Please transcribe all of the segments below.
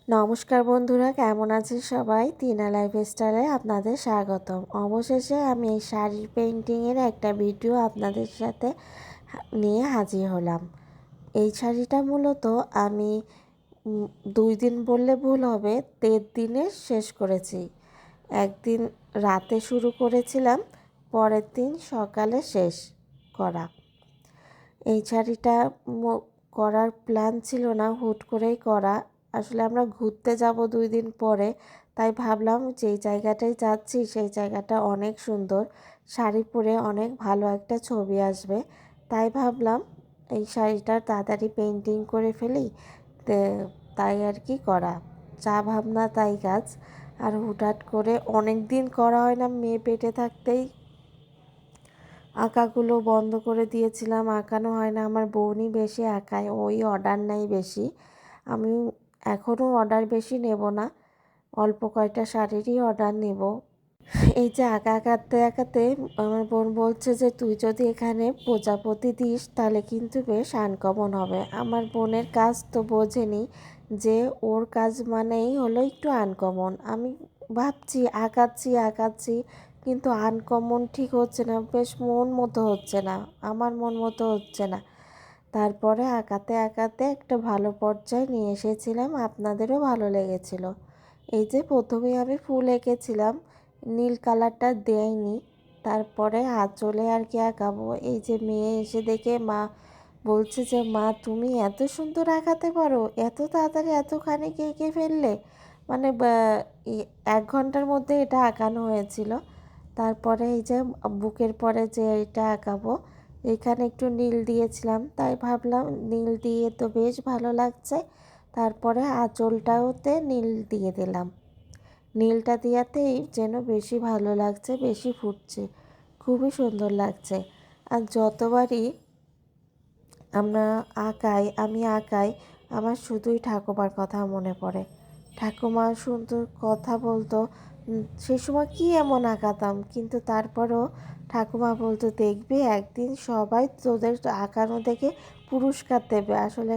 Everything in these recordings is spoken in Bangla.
নমস্কার বন্ধুরা, কেমন আছেন সবাই? টিনা লাইফস্টাইলে আপনাদের স্বাগতম। অবশেষে আমি এই শাড়ির পেইন্টিংয়ের একটা ভিডিও আপনাদের সাথে নিয়ে হাজির হলাম। এই শাড়িটা মূলত আমি 2 দিন বললে ভুল হবে, 1.5 দিনে শেষ করেছি। একদিন রাতে শুরু করেছিলাম, পরের দিন সকালে শেষ করা। এই শাড়িটা করার প্ল্যান ছিল না, হুট করেই করা। আসলে আমরা ঘুরতে যাব 2 দিন পরে, তাই ভাবলাম যেই জায়গাটায় যাচ্ছি সেই জায়গাটা অনেক সুন্দর, শাড়ি পরে অনেক ভালো একটা ছবি আসবে। তাই ভাবলাম এই শাড়িটা তাড়াতাড়ি পেইন্টিং করে ফেলি, তাই আর কি করা। যা ভাবনা তাই কাজ। আর হুটহাট করে অনেক দিন করা হয় না, মেয়ে পেটে থাকতেই আঁকাগুলো বন্ধ করে দিয়েছিলাম। আঁকানো হয় না, আমার বোনই বেশি আঁকায়, ওই অর্ডার নেয় বেশি। আমি এখনও অর্ডার বেশি নেব না, অল্প কয়টা শাড়িরই অর্ডার নেব। এই যে আঁকাতে আঁকাতে আমার বোন বলছে যে তুই যদি এখানে প্রজাপতি দিস তাহলে কিন্তু বেশ আনকমন হবে। আমার বোনের কাজ তো বোঝেনি যে ওর কাজ মানেই হলো একটু আনকমন। আমি ভাবছি আঁকাচ্ছি কিন্তু আনকমন ঠিক হচ্ছে না, বেশ মন মতো হচ্ছে না, আমার মন মতো হচ্ছে না। তারপরে আঁকাতে আঁকাতে একটা ভালো পর্যায়ে নিয়ে এসেছিলাম, আপনাদেরও ভালো লেগেছিল। এই যে প্রথমে আমি ফুল এঁকেছিলাম, নীল কালারটা দেয়নি, তারপরে আঁচলে আর কি আঁকাবো। এই যে মেয়ে এসে দেখে মা বলছে যে মা তুমি এত সুন্দর আঁকাতে পারো, এত তাড়াতাড়ি এতখানি এঁকে ফেললে। মানে 1 ঘন্টার মধ্যে এটা আঁকানো হয়েছিল। তারপরে এই যে বুকের পরে যে এটা আঁকাবো, এখানে একটু নীল দিয়েছিলাম, তাই ভাবলাম নীল দিয়ে তো বেশ ভালো লাগছে। তারপরে আঁচলটাওতে নীল দিয়ে দিলাম, নীলটা দেওয়াতেই যেন বেশি ভালো লাগছে, বেশি ফুটছে, খুবই সুন্দর লাগছে। আর যতবারই আমি আঁকাই আমার শুধুই ঠাকুমার কথা মনে পড়ে। ঠাকুমা সুন্দর কথা বলতো, সেই সময় কী এমন আঁকাতাম, কিন্তু তারপরও ঠাকুমা বলতো দেখবি একদিন সবাই তোদের আঁকানো দেখে পুরস্কার দেবে। আসলে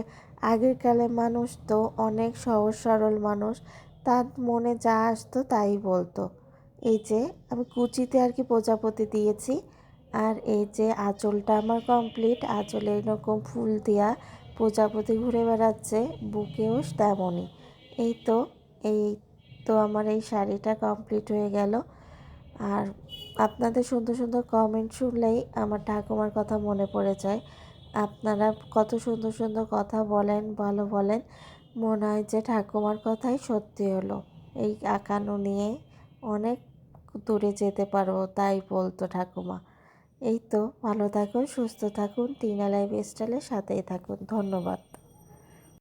আগেরকালের মানুষ তো অনেক সহজ সরল মানুষ, তার মনে যা আসতো তাই বলতো। এই যে আমি কুচিতে আর কি প্রজাপতি দিয়েছি। আর এই যে আঁচলটা আমার কমপ্লিট, আঁচলে এরকম ফুল দেওয়া প্রজাপতি ঘুরে বেড়াচ্ছে, বুকেও তেমনই। এই তো এই তো আমার এই শাড়িটা কমপ্লিট হয়ে গেল। আর আপনাদের সুন্দর সুন্দর কমেন্ট শুনলেই আমার ঠাকুমার কথা মনে পড়ে যায়। আপনারা কত সুন্দর সুন্দর কথা বলেন, ভালো বলেন, মনে হয় যে ঠাকুমার কথাই সত্যি হলো। এই আঁকানো নিয়ে অনেক দূরে যেতে পারবো, তাই বলতো ঠাকুমা। এই তো, ভালো থাকুন, সুস্থ থাকুন, টিনা লাইফস্টাইলের সাথেই থাকুন। ধন্যবাদ।